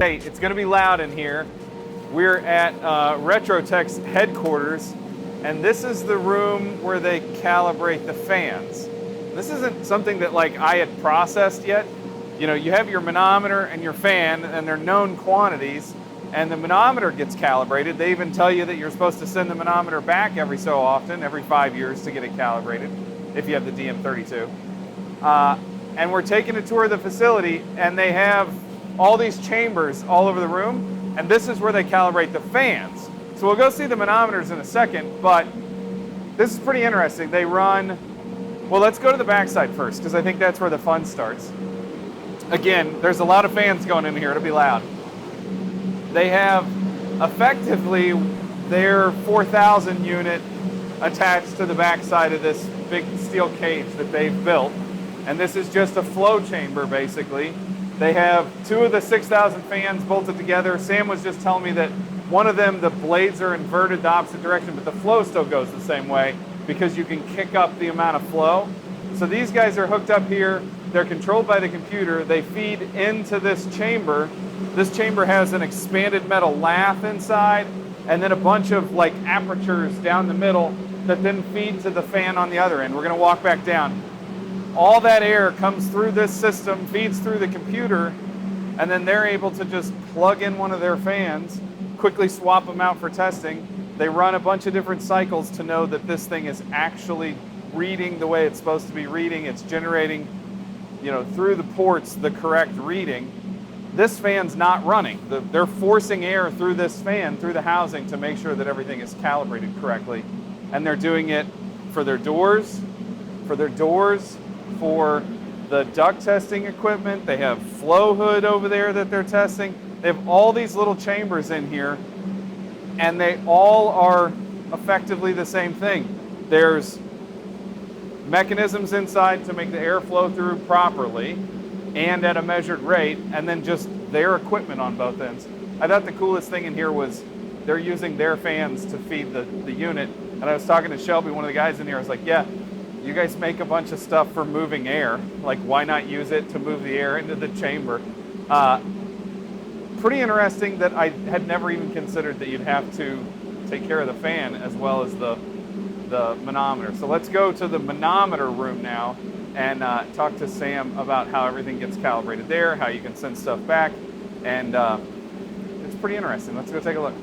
Hey, it's going to be loud in here. We're at Retrotec's headquarters, and this is the room where they calibrate the fans. This isn't something that like I had processed yet. You know, you have your manometer and your fan, and they're known quantities, and the manometer gets calibrated. They even tell you that you're supposed to send the manometer back every so often, every 5 years, to get it calibrated, if you have the DM32. And we're taking a tour of the facility, and they have all these chambers all over the room, and this is where they calibrate the fans. So we'll go see the manometers in a second, but this is pretty interesting. They run, well, let's go to the backside first, because I think that's where the fun starts. Again, there's a lot of fans going in here, it'll be loud. They have effectively their 4,000 unit attached to the backside of this big steel cage that they've built. And this is just a flow chamber, basically. They have 2 of the 6,000 fans bolted together. Sam was just telling me that one of them, the blades are inverted the opposite direction, but the flow still goes the same way because you can kick up the amount of flow. So these guys are hooked up here. They're controlled by the computer. They feed into this chamber. This chamber has an expanded metal lath inside, and then a bunch of like apertures down the middle that then feed to the fan on the other end. We're going to walk back down. All that air comes through this system, feeds through the computer, and then they're able to just plug in one of their fans, quickly swap them out for testing. They run a bunch of different cycles to know that this thing is actually reading the way it's supposed to be reading. It's generating, you know, through the ports, the correct reading. This fan's not running. They're forcing air through this fan, through the housing, to make sure that everything is calibrated correctly. And they're doing it for their doors, for the duct testing equipment. They have flow hood over there that they're testing. They have all these little chambers in here, and they all are effectively the same thing. There's mechanisms inside to make the air flow through properly and at a measured rate, and then just their equipment on both ends. I thought the coolest thing in here was they're using their fans to feed the unit. And I was talking to Shelby, one of the guys in here. I was like, yeah, you guys make a bunch of stuff for moving air. Like, why not use it to move the air into the chamber? Pretty interesting that I had never even considered that you'd have to take care of the fan as well as the manometer. So let's go to the manometer room now and talk to Sam about how everything gets calibrated there, how you can send stuff back, and it's pretty interesting. Let's go take a look.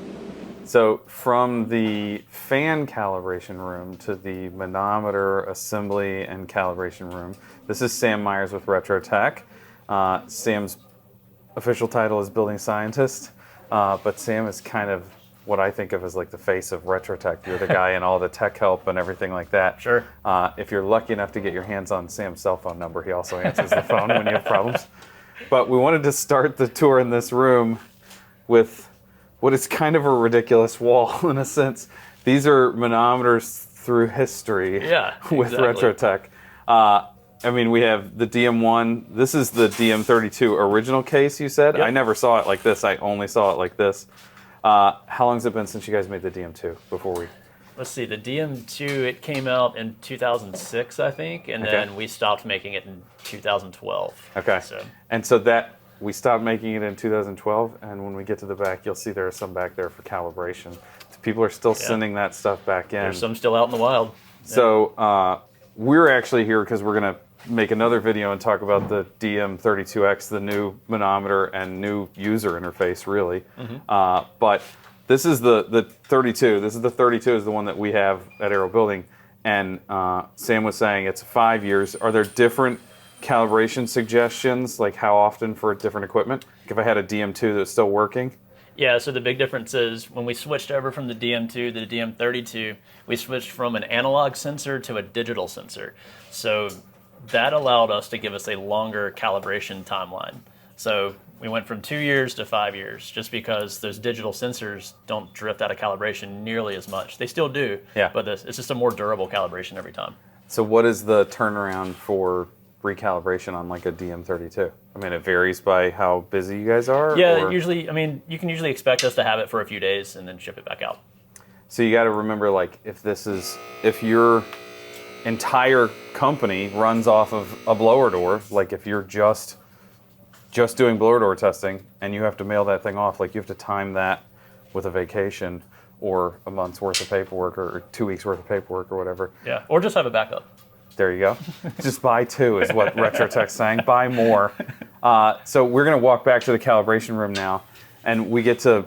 So from the fan calibration room to the manometer assembly and calibration room, this is Sam Myers with Retrotec. Sam's official title is building scientist, but Sam is kind of what I think of as like the face of Retrotec. You're the guy in all the tech help and everything like that. Sure. If you're lucky enough to get your hands on Sam's cell phone number, he also answers the phone when you have problems. But we wanted to start the tour in this room with what is kind of a ridiculous wall in a sense. These are manometers through history with Retrotec. I mean, we have the DM1. This is the DM32 original case, you said? Yep. I never saw it like this. I only saw it like this. How long has it been since you guys made the DM2 before we... Let's see, the DM2, it came out in 2006, I think, and then we stopped making it in 2012. Okay. And so that... We stopped making it in 2012, and when we get to the back, you'll see there are some back there for calibration. People are still sending that stuff back in. There's some still out in the wild. So we're actually here because we're going to make another video and talk about the DM32X, the new manometer and new user interface, really. Mm-hmm. But this is the 32. This is the 32 is the one that we have at Aarow Building, and Sam was saying it's 5 years. Are there different calibration suggestions, like how often for different equipment? Like if I had a DM2 that's still working? Yeah, so the big difference is when we switched over from the DM2 to the DM32, we switched from an analog sensor to a digital sensor. So that allowed us to give us a longer calibration timeline. So we went from 2 years to 5 years just because those digital sensors don't drift out of calibration nearly as much. They still do, but it's just a more durable calibration every time. So what is the turnaround for recalibration on like a DM32? I mean, it varies by how busy you guys are? Yeah, usually, I mean, you can usually expect us to have it for a few days and then ship it back out. So you got to remember, like, if your entire company runs off of a blower door, like if you're just just doing blower door testing and you have to mail that thing off, like you have to time that with a vacation or a month's worth of paperwork or 2 weeks worth of paperwork or whatever. Yeah, or just have a backup. There you go. Just buy 2 is what Retrotec's saying. Buy more. So we're going to walk back to the calibration room now, and we get to,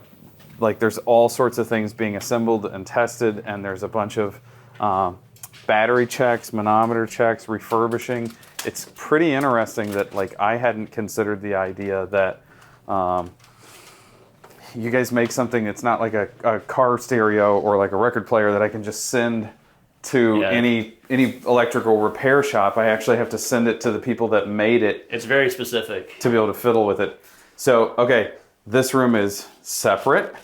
like, there's all sorts of things being assembled and tested, and there's a bunch of battery checks, manometer checks, refurbishing. It's pretty interesting that, like, I hadn't considered the idea that you guys make something that's not like a car stereo or like a record player that I can just send to any electrical repair shop. I actually have to send it to the people that made it. It's very specific. To be able to fiddle with it. So, okay, this room is separate.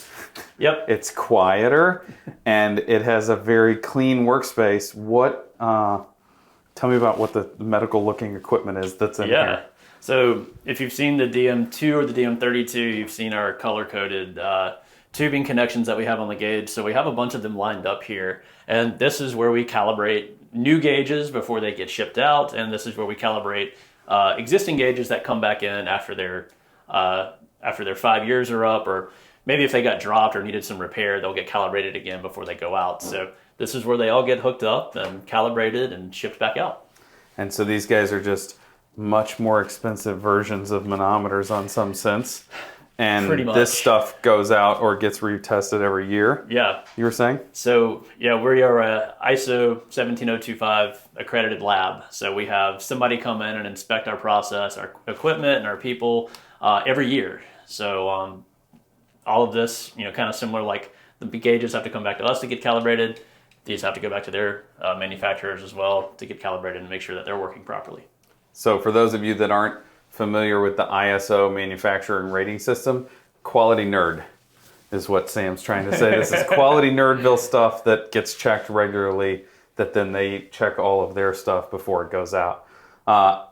Yep. It's quieter, and it has a very clean workspace. What, tell me about what the medical looking equipment is that's in here. So if you've seen the DM2 or the DM32, you've seen our color-coded tubing connections that we have on the gauge. So we have a bunch of them lined up here. And this is where we calibrate new gauges before they get shipped out. And this is where we calibrate existing gauges that come back in after their 5 years are up, or maybe if they got dropped or needed some repair, they'll get calibrated again before they go out. So this is where they all get hooked up and calibrated and shipped back out. And so these guys are just much more expensive versions of manometers on some sense. And this stuff goes out or gets retested every year. Yeah. You were saying? So, yeah, we are a ISO 17025 accredited lab. So we have somebody come in and inspect our process, our equipment, and our people every year. So all of this, kind of similar, like the gauges have to come back to us to get calibrated. These have to go back to their manufacturers as well to get calibrated and make sure that they're working properly. So for those of you that aren't familiar with the ISO manufacturing rating system, quality nerd is what Sam's trying to say. This is quality nerdville stuff that gets checked regularly, that then they check all of their stuff before it goes out.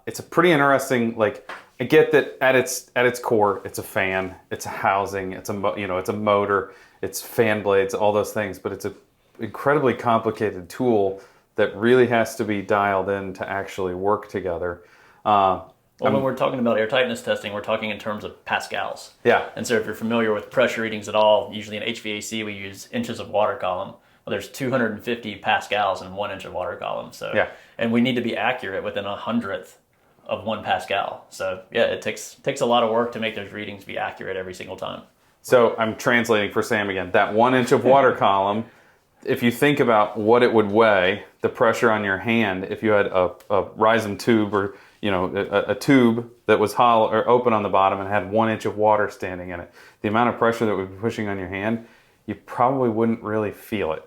It's a pretty interesting, like, I get that at its core, it's a fan, it's a housing, it's a motor, it's fan blades, all those things, but it's an incredibly complicated tool that really has to be dialed in to actually work together. Well, when we're talking about air tightness testing, we're talking in terms of pascals. Yeah. And so if you're familiar with pressure readings at all, usually in HVAC we use inches of water column. Well, there's 250 pascals in 1 inch of water column. So, yeah. And we need to be accurate within 1/100th of 1 pascal. So yeah, it takes a lot of work to make those readings be accurate every single time. So I'm translating for Sam again. That 1 inch of water column, if you think about what it would weigh, the pressure on your hand, if you had a rhizome tube or a tube that was hollow or open on the bottom and had 1 inch of water standing in it, the amount of pressure that would be pushing on your hand, you probably wouldn't really feel it.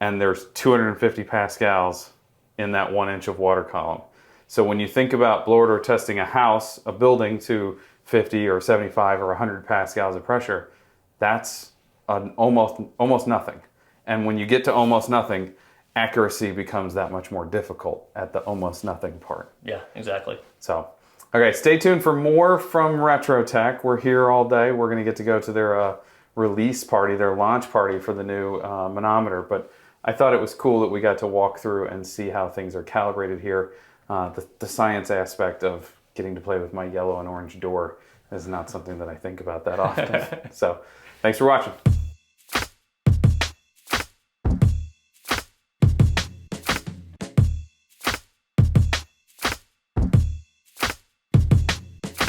And there's 250 pascals in that 1 inch of water column. So when you think about blower door testing a house, a building to 50 or 75 or 100 pascals of pressure, that's almost nothing. And when you get to almost nothing, accuracy becomes that much more difficult at the almost nothing part. Yeah, exactly. So, okay, stay tuned for more from Retrotec. We're here all day. We're going to get to go to their release party, their launch party for the new manometer. But I thought it was cool that we got to walk through and see how things are calibrated here. The science aspect of getting to play with my yellow and orange door is not something that I think about that often. So, thanks for watching.